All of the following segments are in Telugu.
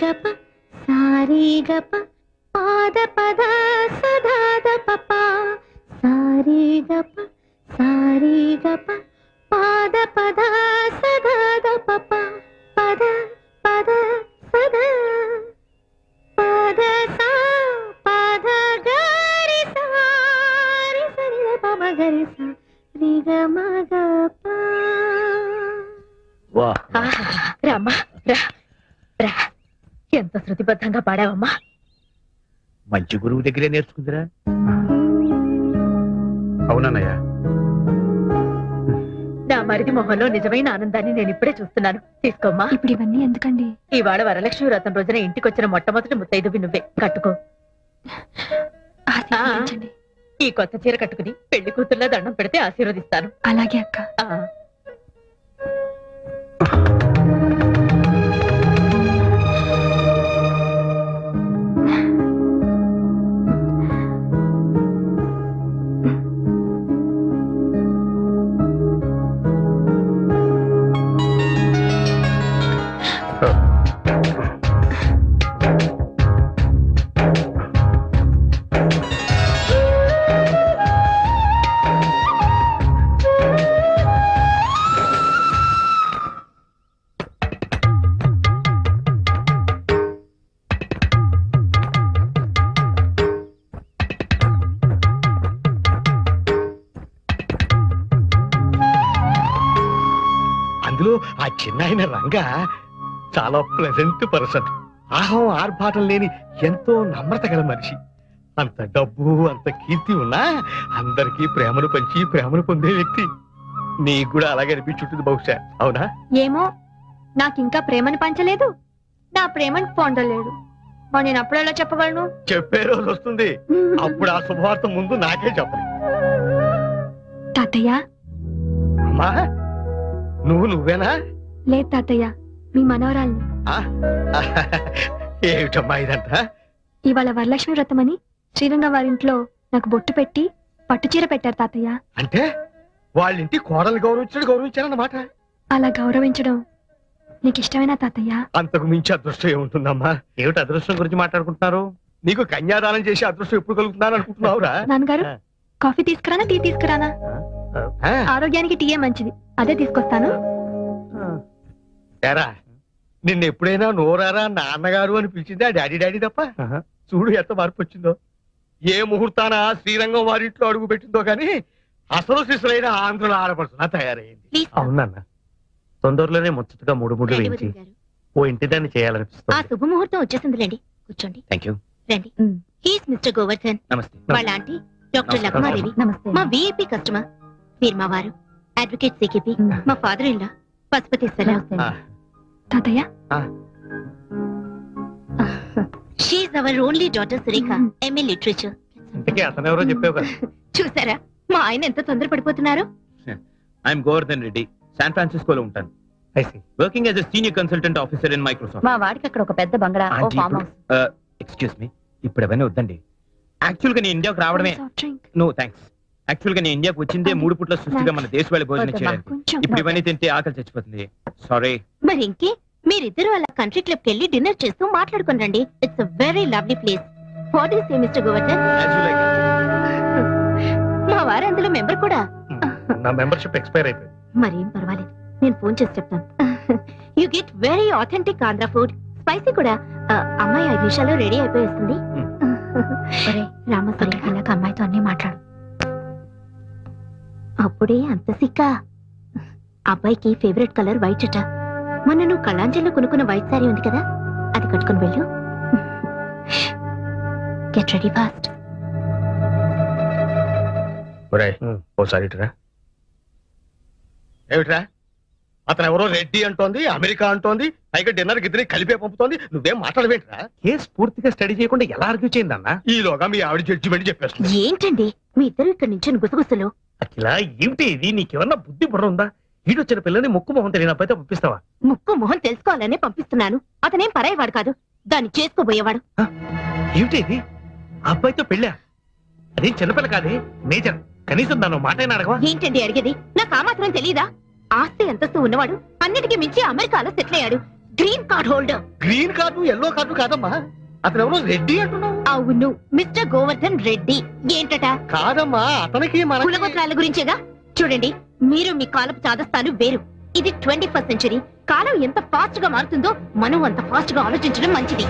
గప సారీ గప పాద పద సదాద పప సారీ గప పాద పద సదాద పప పద పద సద పద సా పద గరి సారి సరి పమ గరి సా రి గ మ గ ప. రామ్మా రా రా, ఎంత శృతిబద్ధంగా పాడావమ్మా. మంచి గురువు దగ్గరే నేర్చుకుందిరా. అవునన్నయ్య, నా మరిది మొహంలో నిజమైన ఆనందాన్ని నేను ఇప్పుడే చూస్తున్నాను. తీసుకోమ్మా. ఇప్పుడు ఇవన్నీ ఎందుకండి? ఇవాళ వరలక్ష్మి వ్రతం రోజున ఇంటికొచ్చిన మొట్టమొదటి ముత్తైదువి నువ్వే. కట్టుకో. ఈ కొత్త చీర కట్టుకుని పెళ్లి కూతుర్లా దండం పెడితే ఆశీర్వదిస్తాను. అలాగే అక్క. ఆ చిన్నాయన రంగా చాలా ప్లెజెంట్ పర్సన్. ఆహం ఆర్భాటం లేని ఎంతో నమ్రత గల మనిషి. అంత డబ్బు అంత కీర్తి ఉన్నా అందరికీ ప్రేమను పంచి ప్రేమను పొందే వ్యక్తి. నీకు కూడా అలాగే అనిపించుంటుంది బహుశా, అవునా? ఏమో, నాకింకా ప్రేమను పంచలేదు, నా ప్రేమను పొందలేడు. మరి నేను అప్పుడు ఎలా చెప్పగలను? చెప్పే రోజు వస్తుంది, అప్పుడు ఆ శుభవార్త ముందు నాకే చెప్పను. తాతయ్య. అమ్మా, నువ్వేనా? లేదు తాతయ్య, మీ మనవరాల్ని. ఏమిటమ్మా ఇదంతా? ఇవాళ వరలక్ష్మి వ్రతమని శ్రీరంగ వారింట్లో నాకు బొట్టు పెట్టి పట్టుచీర పెట్టారు తాతయ్య. అంటే వాళ్ళింటి కోడలు గౌరవించారన్నమాట. అలా గౌరవించడం నీకు ఇష్టమేనా తాతయ్య? అంతకు మించి అదృష్టం ఏముంటుందమ్మా? ఏమిటి అదృష్టం గురించి మాట్లాడుకుంటున్నారు? నీకు కన్యాదానం చేసి అదృష్టం ఎప్పుడు కలుగుతున్నాను అనుకుంటున్నావురా? నాన్నగారు, కాఫీ తీసుకురానా టీ తీసుకురానా? ఆరోగ్యానికి టీయే మంచిది, అదే తీసుకొస్తాను. నిన్న ఎప్పుడైనా నోరారా నాన్నగారు అని పిలిచింది ఆ డాడీ తప్ప? చూడు ఎంత మార్పు వచ్చిందో. ఏ ముహూర్తాన శ్రీరంగం వారింట్లో అడుగు పెట్టిందో కానీ అసలు శిశులైన ఆంధ్రుల ఆడపడుతున్నా తయారైంది. అవునన్న, తొందరలోనే ముచ్చటగా 3 ముళ్ళు వేయించి ఓ ఇంటి దాన్ని చేయాలనిపిస్తుంది. ఆ శుభముహూర్తం వచ్చేసిందిలేండి, కూర్చోండి. Thank you. రండి. He's mister Govardhan. నమస్తే. వాళ్ళ ఆంటీ డాక్టర్ లక్మాదేవి, మా విఐపి కస్టమర్. మీరు మా వారు అడ్వకేట్ సికిపి, మా ఫాదర్ ఇన్ లా పశుపతీశ్వరరావు. తాతయ్య, she's our only daughter Surekha, MA literature. ఇంతకీ అతను ఎవరో చెప్పావు కదా. చూసారా మా ఆయన ఎంత తొందరపడిపోతున్నారు? ఐఎమ్ గోవర్ధన్ రెడ్డి, శాన్ ఫ్రాన్సిస్కోలో ఉంటాను. Working as a senior consultant officer in Microsoft. మా వాడికి అక్కడ ఒక పెద్ద బంగ్లా, ఓ ఫామ్ హౌస్. ఎక్స్క్యూజ్ మీ, ఇప్పుడు అవన్నీ వద్దండి. యాక్చువల్ గా నేను ఇండియాకు రావడమే. No thanks. యాక్చువల్ గా నేను ఇండియాకు వచ్చిందే 3 పూట్ల సృష్టిగా మన దేశ వాళ్ళ భోజనం చేయడానికి. ఇప్పుడు ఇవన్నీ తింటే ఆకలి చచ్చిపోతుంది. సారీ. మరి ఇంకే మీరిద్దరు అలా కంట్రీ క్లబ్ కి వెళ్ళి డిన్నర్ చేస్తూ మాట్లాడుకుని రండి. It's a very lovely place. What is mister Govardhan? మా వారు అందులో మెంబర్ కూడా. నా మెంబర్షిప్ ఎక్స్పైర్ అయిపోయింది. మరేం పర్వాలేదు, నేను ఫోన్ చేసి చెప్తాను. You get very authentic Andhra food, spicy కూడా. అమ్మాయి 5 నిమిషాల్లో రెడీ అయిపోయేస్తుంది. రామసరి అలాగ అమ్మాయితో అన్ని మాట్లాడు. అప్పుడే అంత సిక్కా? అబ్బాయికి ఫేవరెట్ కలర్ వైట్ అట. మొన్న నువ్వు కళాంజలిలో కొనుక్కున్న వైట్ సారీ ఉంది కదా, అది కట్టుకుని వెళ్ళు. Get ready fast. ఓసారి ఏమిట్రా? అతను ఎవరో రెడ్డి అంటోంది, అమెరికా అంటోంది, పైగా డిన్నర్ గిద్దరి కలిపే పంపుతోంది. నువ్వేం మాట్లాడవేంట్రా? కేసు పూర్తిగా స్టడీ చేయకుండా ఎలా ఆర్గ్యూ చేయిందన్నా? ఈలోగా మీ ఆవిడ జడ్జిమెంట్ చెప్పేస్తుంది. ఏంటండి మీ ఇద్దరు ఇక్కడ నుంచి గుసగుసలు? అఖిల, ఏమిటి ఇది? నీకేమన్నా బుద్ధి బుర్ర ఉందా? ఈడొచ్చిన పిల్లని ముక్కు మొహం తెలియని అబ్బాయితో పంపిస్తావా? ముక్కు మొహం తెలుసుకోవాలనే పంపిస్తున్నాను. అతనేం పరాయవాడు కాదు, దాన్ని చేసుకోబోయేవాడు. ఏమిటి ఇది? అబ్బాయితో పెళ్ళా? అదేం చిన్నపిల్ల కాదే, మేజర్. కనీసం దాని మాట అయినా అడగవా? ఏంటండి అడిగేది? నాకు ఆ మాత్రం తెలీదా? ఆస్తి అంతస్తు ఉన్నవాడు, అన్నిటికీ మించి అమెరికాలో సెటిల్ అయ్యాడు. Green card holder. Green card yellow card కాదమ్మా, అతను ఎవరో రెడ్డి అంటున్నావు. అవును, మిస్టర్ గోవర్ధన్ రెడ్డి. ఏంటట? కాదమ్మా, అతనికి మన కులగోత్రాల గురించేగా. చూడండి, మీరు మీ కాలపు చాదస్తాలు వేరు. ఇది 21st సెంచరీ. కాలం ఎంత ఫాస్ట్ గా మారుతుందో మనం అంత ఫాస్ట్ గా ఆలోచించడం మంచిది.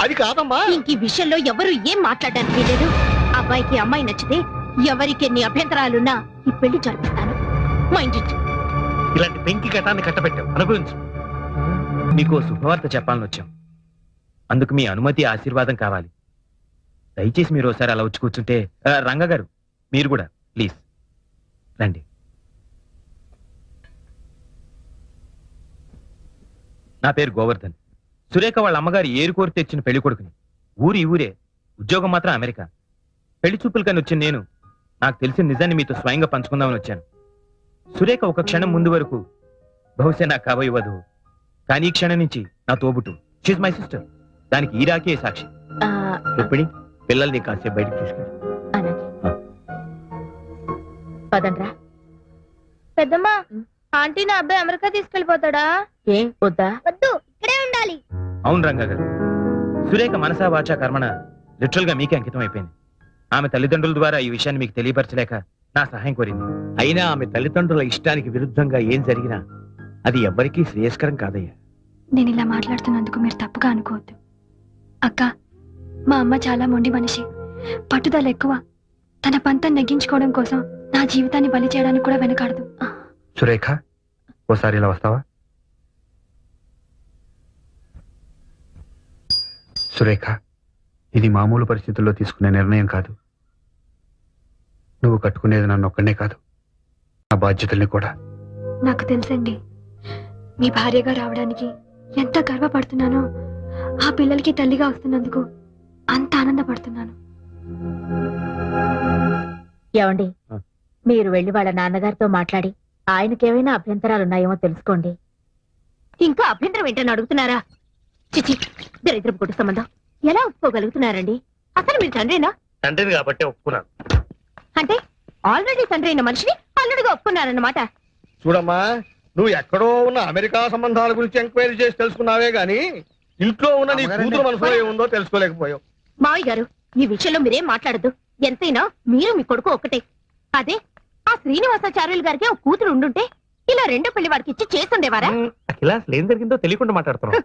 అది కాదమ్మా. ఇంక ఈ విషయంలో ఎవరు ఏం మాట్లాడడానికి లేదు. అబ్బాయికి అమ్మాయి నచ్చితే ఎవరికి ఎన్ని అభ్యంతరాలున్నా ఈ పెళ్లి జరిపిస్తాను. Mind it. ఇలాంటి పెంకి ఘటాన్ని కట్టబెట్టావు, అనుభవించు. మీకు శుభవార్త చెప్పాలని వచ్చాం. అందుకు మీ అనుమతి, ఆశీర్వాదం కావాలి. దయచేసి మీరు ఒకసారి అలా వచ్చి కూర్చుంటే. రంగ గారు, మీరు కూడా ప్లీజ్ రండి. నా పేరు గోవర్ధన్. సురేఖ వాళ్ళ అమ్మగారు ఏరు కోరి తెచ్చిన పెళ్లి కొడుకుని. ఊరి ఊరే, ఉద్యోగం మాత్రం అమెరికా. పెళ్లి చూపులకని వచ్చిన నేను నాకు తెలిసిన నిజాన్ని మీతో స్వయంగా పంచుకుందామని వచ్చాను. సురేఖ ఒక క్షణం ముందు వరకు బహుశా నాకు కాబోయే వధువు, కానీ ఈ క్షణం నుంచి నా తోబుట్టు. She's my sister. దానికి ఈ రాకే సాక్షి. రుక్మిణి, పిల్లల్ని కాసేపు బయటకు తీసుకెళ్ళి. పదండ్రా. పెద్దమ్మా, ఆంటీ నా అబ్బాయి అమెరికా తీసుకెళ్లిపోతాడా? ఏం వద్దా? వద్దు, ఇక్కడే ఉండాలి. అవును రంగా గారు, సురేఖ మనసా వాచా కర్మణ లిటరల్ గా మీకే అంకితం అయిపోయింది. ఆమె తల్లిదండ్రుల ద్వారా ఈ విషయాన్ని మీకు తెలియపరచలేక నా సహాయం కోరింది. అయినా ఆమె తల్లిదండ్రుల ఇష్టానికి విరుద్ధంగా ఏం జరిగినా అది ఎవ్వరికీ శ్రేయస్కరం కాదయ్యా. నేను ఇలా మాట్లాడుతున్నందుకు మీరు తప్పుగా అనుకోవద్దు. అక్క, మా అమ్మ చాలా మొండి మనిషి, పట్టుదల ఎక్కువ. తన పంతం నెగ్గించుకోవడం కోసం నా జీవితాన్ని బలి చేయడానికి కూడా వెనకాడదు. సురేఖ, ఓసారి ఇలా వస్తావా? సురేఖ, ఇది మామూలు పరిస్థితుల్లో తీసుకునే నిర్ణయం కాదు. నువ్వు కట్టుకునేది నన్ను ఒక్కనే కాదు, నా బాధ్యతల్ని కూడా. నాకు తెలుసండి, మీ భార్యగా రావడానికి ఎంత గర్వపడుతున్నానో, ఆ పిల్లలకి తల్లిగా వస్తున్నందుకు అంత ఆనందపడుతున్నాను. ఏమండి, మీరు వెళ్లి వాళ్ళ నాన్నగారితో మాట్లాడి ఆయనకేమైనా అభ్యంతరాలున్నాయేమో తెలుసుకోండి. ఇంకా అభ్యంతరం ఏంటని అడుగుతున్నారా? చిచి, దరిద్రపు కొట్టు సంబంధం. ఎలా ఒప్పుకోగలుగుతున్నారండి? అసలు మీరు తండ్రేనా? తండ్రిని కాబట్టి ఒప్పుకున్నాను. అంటే ఆల్రెడీ తండ్రి అయిన మనిషిని అల్లుడిగా ఒప్పుకున్నారన్నమాట. చూడమ్మా, నువ్వు ఎక్కడో ఉన్న అమెరికా సంబంధాల గురించి ఎంక్వైరీ చేసి తెలుసుకున్నావే గాని ఇంట్లో ఉన్న నీ కూతురు మనసులో ఏముందో తెలుసుకోలేకపోయావు. మావయ్య గారు, ఈ విషయంలో మీరేం మాట్లాడద్దు. ఎంతైనా మీరు మీ కొడుకు ఒక్కటే. అదే ఆ శ్రీనివాసాచార్యులు గారికి ఒక కూతురు ఉండుంటే ఇలా రెండో పెళ్లి వాడికి ఇచ్చి చేస్తుండేవారా? ఇలా ఏం జరిగిందో తెలియకుండా మాట్లాడుతున్నావు.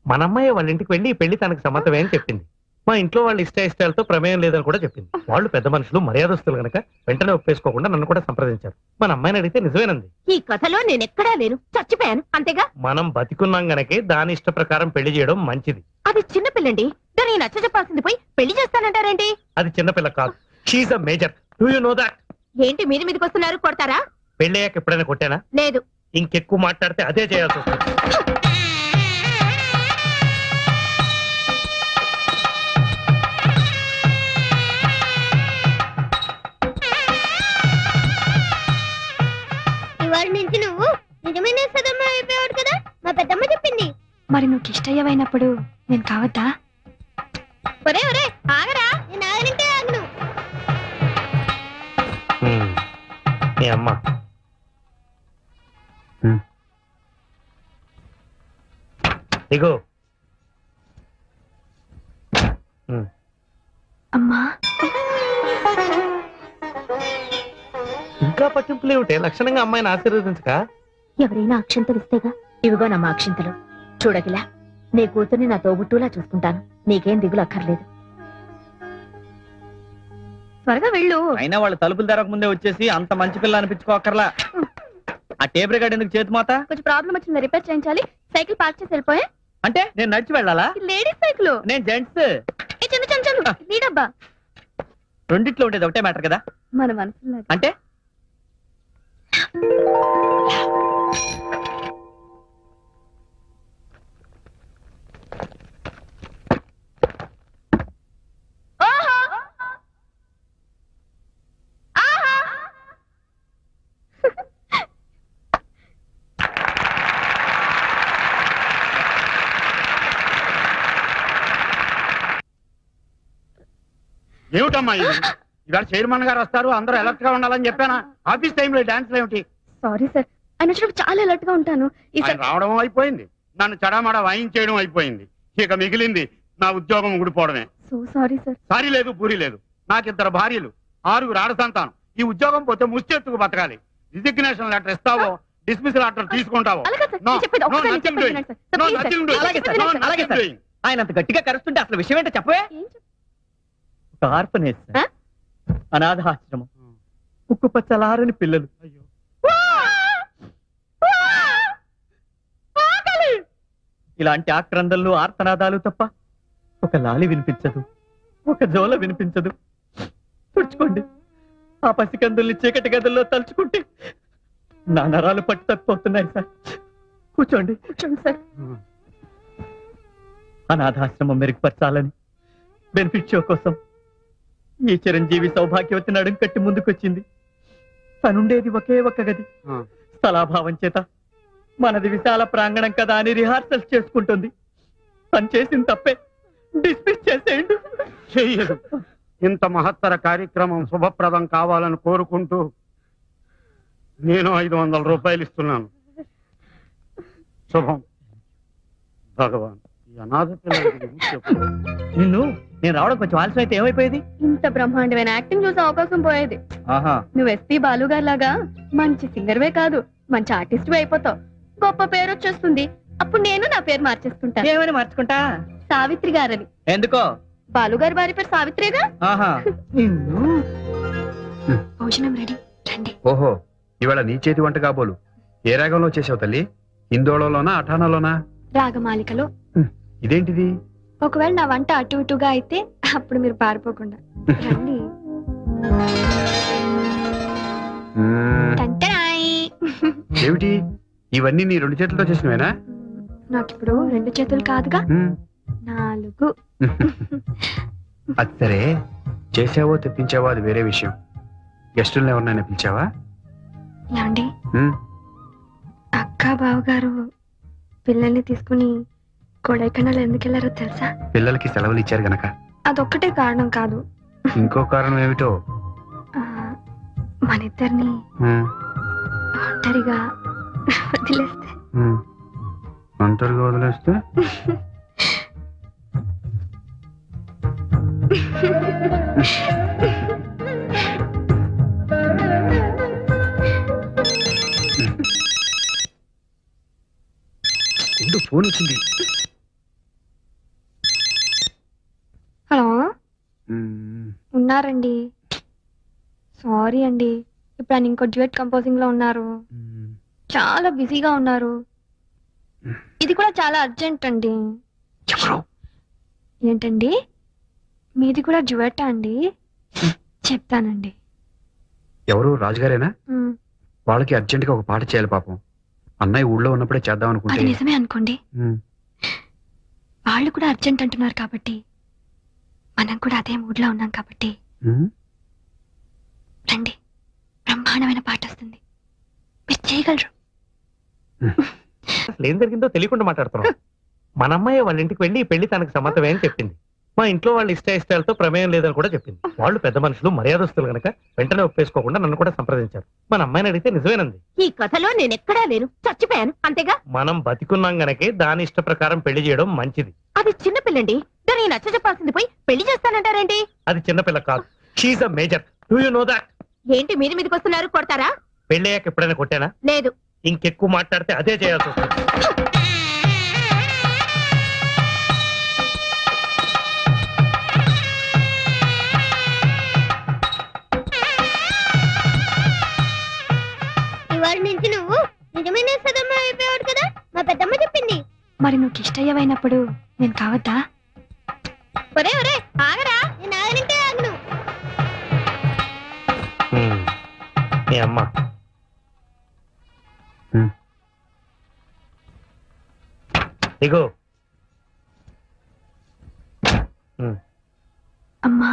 మన అమ్మాయి వాళ్ళ ఇంటికి వెళ్ళి ఈ పెళ్లి తనకు సమ్మతమే అని చెప్పింది. మా ఇంట్లో వాళ్ళ ఇష్టాలతో ప్రమేయం లేదని కూడా చెప్పింది. వాళ్ళు పెద్ద మనుషులు, మర్యాదస్తులు గనక వెంటనే ఒప్పేసుకోకుండా నన్ను కూడా సంప్రదించారు. మన అమ్మాయిని అడిగితే నిజమేనంది. ఈ కథలో నేనెక్కడా లేను, చచ్చిపోయాను అంతేగా. మనం బతికున్నాం గనకే దాని ఇష్ట ప్రకారం పెళ్లి చేయడం మంచిది. అది చిన్నపిల్లండి, దాన్ని నచ్చ చెప్పాల్సింది పోయి పెళ్లి చేస్తానంటారేంటి? అది చిన్నపిల్ల కాదు, she's a major. Do you know that? ఏంటి మీరు మీదకి వస్తున్నారు? కొడతారా? పెళ్ళయ్యాక ఎప్పుడైనా కొట్టానా? లేదు. ఇంకెక్కువ మాట్లాడితే అదే చేయాల్సి వస్తుంది. ఇవాళ నుంచి నువ్వు నిజమైన సదమ్మ అయిపోయాడు కదా, మా పెద్దమ్మ చెప్పింది. మరి నువ్వు ఇష్టయ్యవైనప్పుడు నేను కావద్దా? ఒరే ఒరే, ఆగరా. నేను ఆగనంటే ఆగను. మీ అమ్మ ఇగో. అమ్మా, ఇంకా పట్టింపులు ఏమిటే? లక్షణంగా అమ్మాయిని ఆశీర్వదించక. ఎవరైనా అక్షంతలు ఇస్తేగా. ఇవిగో నమ్మ అక్షింతలు. చూడగిలా, నీ కూతుర్ని నా తోబుట్టులా చూసుకుంటాను. నీకేం దిగులు అక్కర్లేదు. త్వరగా వెళ్ళు. అయినా వాళ్ళు తలుపులు తెరక ముందే వచ్చేసి అంత మంచి పిల్ల అనిపించుకోకర్లా. ఆ టేప్ రికార్డ్ ఎందుకు చేతి మాత? కొంచెం ప్రాబ్లం వచ్చింది, రిపేర్ చేయించాలి. సైకిల్ పార్క్ చేసి వెళ్ళిపోయా. అంటే నేను నడిచి వెళ్ళాలా? లేడీస్ సైకిల్, నేను జెంట్స్. చందు చందు చందు నీడబ్బా. రెండిట్లో ఉండేది ఒకటే మ్యాటర్ కదా. మన మనసులో అంటే ఏమిటమ్మా ఇది? ఇవాళ చైర్మన్ గారు వస్తారు, అందరూ అలర్ట్ గా ఉండాలని చెప్పానా? ఆఫీస్ టైంలో డాన్స్ ఏమిటి? సారీ సార్, ఆయన వచ్చినప్పుడు చాలా అలర్ట్ గా ఉంటాను. రావడం అయిపోయింది. నన్ను చడామడా వాయించేయడం అయిపోయింది. ఇక మిగిలింది నా ఉద్యోగం ఊడిపోవడమే. So sorry sir. సారీ లేదు, పూరి లేదు. నాకిద్దరు భార్యలు, 6 ఆడ సంతానం. ఈ ఉద్యోగం పోతే ముష్టెత్తుకు బతకాలి. రిజిగ్నేషన్ లెటర్ ఇస్తావో, డిస్మిసల్ ఆర్డర్ తీసుకుంటావో. ఆయన అంత గట్టిగా కరుస్తుంటే అసలు విషయం ఏంటో చెప్పవే. ఒక ఆర్ఫనేజ్, అనాథాశ్రమం, ఉక్కు పచ్చలారని పిల్లలు. ఇలాంటి ఆక్రందనలు, ఆర్తనాదాలు తప్ప ఒక లాలి వినిపించదు, ఒక జోల వినిపించదు. తుడుచుకోండి. ఆ పసికందుల్ని చీకటి గదుల్లో తలుచుకుంటే నా నరాలు పట్టు తప్పిపోతున్నాయి సార్. కూర్చోండి. కూర్చోండి సార్. అనాథాశ్రమం మెరుగుపరచాలని బెనిఫిట్ షో కోసం ఈ చిరంజీవి సౌభాగ్యవతి నడుం కట్టి ముందుకొచ్చింది. తనుండేది ఒకే ఒక్క గది. స్థలాభావం చేత మనది విశాల ప్రాంగణం కదా అని రిహార్సల్స్ చేసుకుంటుంది. తను చేసిన తప్పే, డిస్మిస్ చేసేయండి. చెయ్యదు. ఇంత మహత్తర కార్యక్రమం శుభప్రదం కావాలని కోరుకుంటూ నేను 500 రూపాయలు ఇస్తున్నాను. శుభం. భగవాన్, ఈ అనాథ పిల్లలకి చెప్పు. నిన్ను నేను రావడం కొంచెం ఆలస్యం అయితే ఏమైపోయేది? ఇంత బ్రహ్మాండమైన యాక్టింగ్ చూసే అవకాశం పోయేది. ఆహా, నువ్వు ఎస్పీ బాలు గారి లాగా మంచి సింగర్వే కాదు, మంచి ఆర్టిస్ట్ అయిపోతావు. గొప్ప పేరు వచ్చేస్తుంది. అప్పుడు నేను నా పేరు మార్చేసుకుంటా. ఏమని మార్చుకుంటా? సావిత్రి గారని. ఎందుకో? బాలుగారి భార్య పేరు సావిత్రిగా. ఆహా. భోజనం రెడీ, రండి. ఓహో, ఇవాళ నీ చేతి వంట కాబోలు. ఏ రాగంలో చేసావు తల్లి? హిందోళలోనా, అఠానాలోనా? రాగమాలికలో. ఇదేంటిది? ఒకవేళ నా వంట అటు ఇటుగా అయితే అప్పుడు మీరు పారిపోకుండా రండి. ఏమిటి ఇవన్నీ నీ 2 చేతులతో చేసినవేనా? నాకిప్పుడు 2 చేతులు కాదుగా, 4. అది సరే, చేసావో తెప్పించావో అది వేరే విషయం. గెస్టులను ఎవరినైనా పిలిచావా? ఏమండి, అక్క బావగారు పిల్లల్ని తీసుకుని కొడైకెనాల్ ఎందుకు వెళ్ళారో తెలుసా? పిల్లలకి సెలవులు ఇచ్చారు గనక. అదొక్కటే కారణం కాదు. ఇంకో కారణం ఏమిటో? మనిద్దరిని ఒంటరిగా వదిలేస్తే. ఒంటరిగా వదిలేస్తే? ఫోన్ వచ్చింది. హలో, ఉన్నారండి? సారీ అండి, ఇప్పుడు ఆయన ఇంకో డ్యూయట్ కంపోజింగ్ లో ఉన్నారు. చాలా బిజీగా ఉన్నారు. ఇది కూడా చాలా అర్జెంట్ అండి. ఏంటండి, మీది కూడా డ్యూయట్ అండి? చెప్తానండి. ఎవరు? రాజుగారేనా? వాళ్ళకి అర్జెంట్ గా ఒక పాట చేయాలి పాపం. అన్నయ్య ఊళ్ళో ఉన్నప్పుడే చేద్దాం అనుకుంటే. అది నిజమే అనుకోండి. వాళ్ళు కూడా అర్జెంట్ అంటున్నారు కాబట్టి మనం కూడా అదే మూడ్ లో ఉన్నాం కాబట్టి రండి, బ్రహ్మాండమైన పాట వస్తుంది, మీరు చేయగలరు. అసలు ఏం జరిగిందో తెలియకుండా మాట్లాడుతున్నాం. మన అమ్మాయి వాళ్ళ ఇంటికి వెళ్ళి పెళ్లి తనకు సమ్మతమే అని చెప్పింది. మా ఇంట్లో వాళ్ళ ఇష్టాలతో ప్రమేయం లేదని కూడా చెప్పింది. వాళ్ళు పెద్ద మనుషులు, మర్యాదస్తులు గనక వెంటనే ఒప్పేసుకోకుండా నన్ను కూడా సంప్రదించారు. మన అమ్మాయిని అడిగితే నిజమేనంది. ఈ కథలో నేను ఎక్కడా లేను, చచ్చిపోయాను అంతేగా. మనం బతికున్నాం గనకే దాని ఇష్ట ప్రకారం పెళ్లి చేయడం మంచిది. అది చిన్నపిల్లండి, దానికి నచ్చ చెప్పాల్సింది పోయి పెళ్లి చేస్తానంటారేంటి? అది చిన్నపిల్ల కాదు, she's a major. Do you know that? ఏంటి మీరు మీదకి వస్తున్నారు? కొడతారా? పెళ్ళయ్యాక ఎప్పుడైనా కొట్టానా? లేదు. ఇంకెక్కువ మాట్లాడితే అదే చేయాల్సి వస్తుంది. ఇవాళ నుంచి నువ్వు నిజమైన సదమ్మ అయిపోయాడు కదా, మా పెద్దమ్మ చెప్పింది. మరి నువ్వు ఇష్టయ్యవైనప్పుడు నేను కావద్దా? ఒరే ఒరే ఆగరా, నేను ఆగనంటే ఆగను. మీ అమ్మ ఇగో. అమ్మా,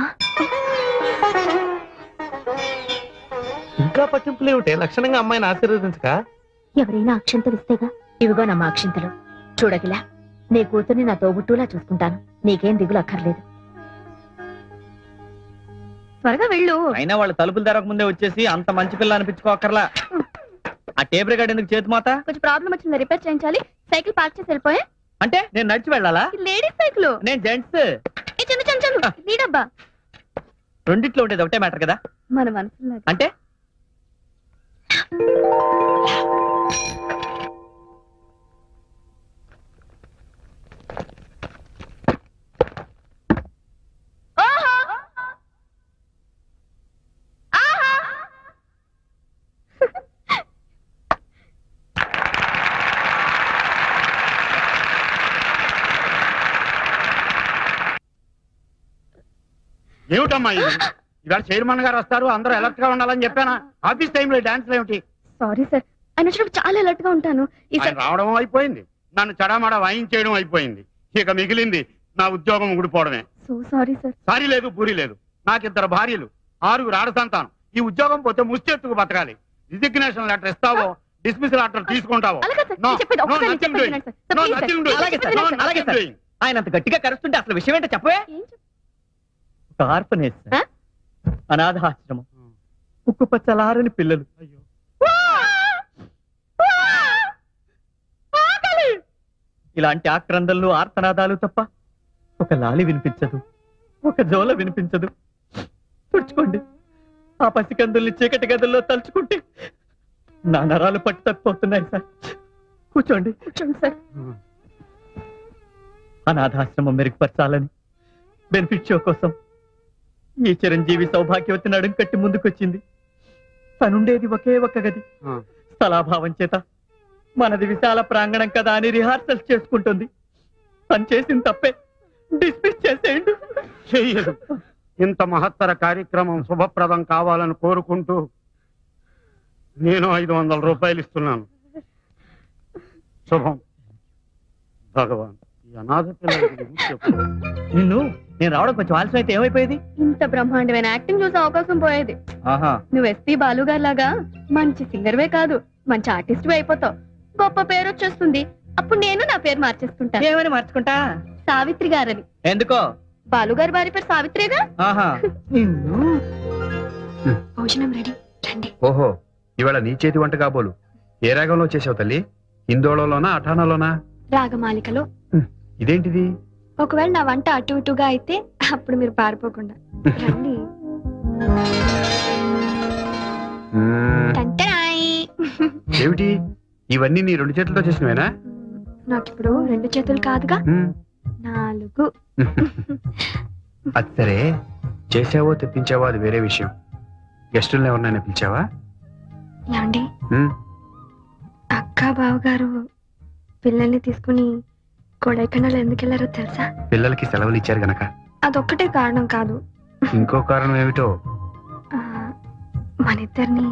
ఇంకా పట్టింపులు ఏమిటే? లక్షణంగా అమ్మాయిని ఆశీర్వదించక. ఎవరైనా అక్షంతలు ఇస్తేగా. ఇవిగో నమ్మ అక్షంతలు. చూడగిలా, నీ కూతుర్ని నా తోబుట్టులా చూసుకుంటాను, నీకేం దిగులు అక్కర్లేదు. త్వరగా వెళ్ళు. అయినా వాళ్ళు తలుపులు తెరక ముందే వచ్చేసి అంత మంచి పిల్ల అనిపించుకోకర్లా. ఆ టేప్ రికార్డ్ ఎందుకు చేతి మాత? కొంచెం ప్రాబ్లం వచ్చింది, రిపేర్ చేయించాలి. సైకిల్ పార్క్ చేసి వెళ్ళిపోయా. అంటే నేను నడిచి వెళ్ళాలా? లేడీస్ సైకిల్, నేను జెంట్స్. చందు చందు చందు నీడబ్బా. రెండిట్లో ఉండేది ఒకటే మ్యాటర్ కదా. మన మనసులో అంటే ఏమిటమ్మా ఇది? ఇవాళ చైర్మన్ గారు వస్తారు, అందరూ అలర్ట్ గా ఉండాలని చెప్పానా? ఆఫీస్ టైంలో డాన్స్ ఏమిటి? సారీ సార్, ఆయన వచ్చినప్పుడు చాలా అలర్ట్ గా ఉంటాను. ఆయన రావడం అయిపోయింది, నన్ను చడామడ వాయించేయడం అయిపోయింది. ఇక మిగిలింది నా ఉద్యోగం ఊడిపోవడమే. So sorry sir. సారీ లేదు, పూరి లేదు. నాకిద్దరు భార్యలు, 6 ఆడ సంతానం. ఈ ఉద్యోగం పోతే ముష్టెత్తుకు బతకాలి. రిజిగ్నేషన్ లెటర్ ఇస్తావో, డిస్మిసల్ ఆర్డర్ తీసుకుంటావో. ఆయన అంత గట్టిగా కరుస్తుంటే అసలు విషయం ఏంటో చెప్పవే. ఆర్ఫనేజ్, అనాథాశ్రమం, ఉక్కుపచ్చలారని పిల్లలు. ఇలాంటి ఆక్రందనలు, ఆర్తనాదాలు తప్ప ఒక లాలి వినిపించదు, ఒక జోల వినిపించదు. తుడుచుకోండి. ఆ పసికందుల్ని చీకటి గదుల్లో తలుచుకుంటే నా నరాలు పట్టు తప్పిపోతున్నాయి సార్. కూర్చోండి. కూర్చోండి సార్. అనాథాశ్రమం మెరుగుపరచాలని బెనిఫిట్ షో కోసం ఈ చిరంజీవి సౌభాగ్యవతి నడుం కట్టి ముందుకొచ్చింది. తనుండేది ఒకే ఒక్క గది. స్థలాభావం చేత మనది విశాల ప్రాంగణం కదా అని రిహార్సల్స్ చేసుకుంటుంది. తను చేసిన తప్పే, డిస్మిస్ చేసేయండి. చెయ్యదు. ఇంత మహత్తర కార్యక్రమం శుభప్రదం కావాలని కోరుకుంటూ నేను 500 రూపాయలు ఇస్తున్నాను. శుభం. భగవాన్, ఈ అనాథ పిల్లలకి చెప్పు. నిన్ను నేను రావడం కొంచెం ఆలస్యం అయితే ఏమైపోయేది? ఇంత బ్రహ్మాండమైన యాక్టింగ్ చూసే అవకాశం పోయేది. నువ్వు ఎస్పీ బాలు గారి లాగా మంచి సింగర్వే కాదు, మంచి ఆర్టిస్ట్ అయిపోతావు. గొప్ప పేరు వచ్చేస్తుంది. అప్పుడు నేను నా పేరు మార్చేసుకుంటా. ఏమని మార్చుకుంటా? సావిత్రి గారని. ఎందుకో? బాలు గారి భార్య పేరు సావిత్రిగా. భోజనం రెడీ, రండి. ఓహో, ఇవాళ నీ చేతి వంట కాబోలు. ఏ రాగంలో చేసావు తల్లి? హిందోళలోనా, అఠానాలోనా? రాగమాలికలో. ఇదేంటిది? ఒకవేళ నా వంట అటు ఇటుగా అయితే అప్పుడు మీరు పారిపోకుండా రండి. ఏమిటి ఇవన్నీ నీ 2 చేతులతో చేసినవేనా? నాకిప్పుడు 2 చేతులు కాదుగా, 4. అది సరే, చేసావో తెప్పించావో అది వేరే విషయం. గెస్టులను ఎవరినైనా పిలిచావా? ఏమండి, అక్క బావగారు పిల్లల్ని తీసుకుని కొడైకెనాల్ ఎందుకు వెళ్ళారో తెలుసా? పిల్లలకి సెలవులు ఇచ్చారు గనక. అదొక్కటే కారణం కాదు, ఇంకో కారణం ఏమిటో? మనిద్దరిని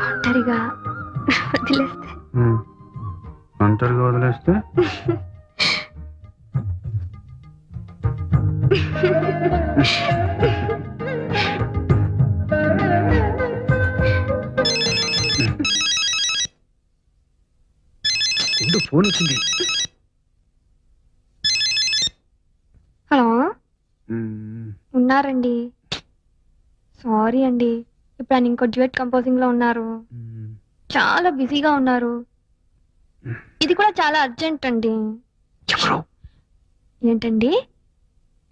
ఒంటరిగా వదిలేస్తే. ఒంటరిగా వదిలేస్తే? ఫోన్ వచ్చింది. హలో, ఉన్నారండి? సారీ అండి, ఇప్పుడు ఆయన ఇంకో డ్యూయట్ కంపోజింగ్ లో ఉన్నారు. చాలా బిజీగా ఉన్నారు. ఇది కూడా చాలా అర్జెంట్ అండి. ఏంటండి,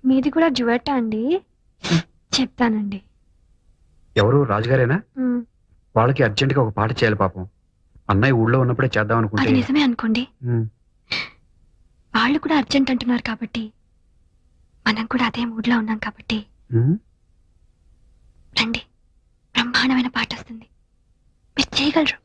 మీది కూడా డ్యూయట్ అండి? చెప్తానండి. ఎవరు? రాజుగారేనా? వాళ్ళకి అర్జెంట్ గా ఒక పాట చేయాలి పాపం. అన్నయ్య ఊళ్ళో ఉన్నప్పుడే చేద్దాం అనుకుంటే. అది నిజమే అనుకోండి. వాళ్ళు కూడా అర్జెంట్ అంటున్నారు కాబట్టి మనం కూడా అదే మూడ్ లో ఉన్నాం కాబట్టి రండి, బ్రహ్మాండమైన పాట వస్తుంది, మీరు చేయగలరు.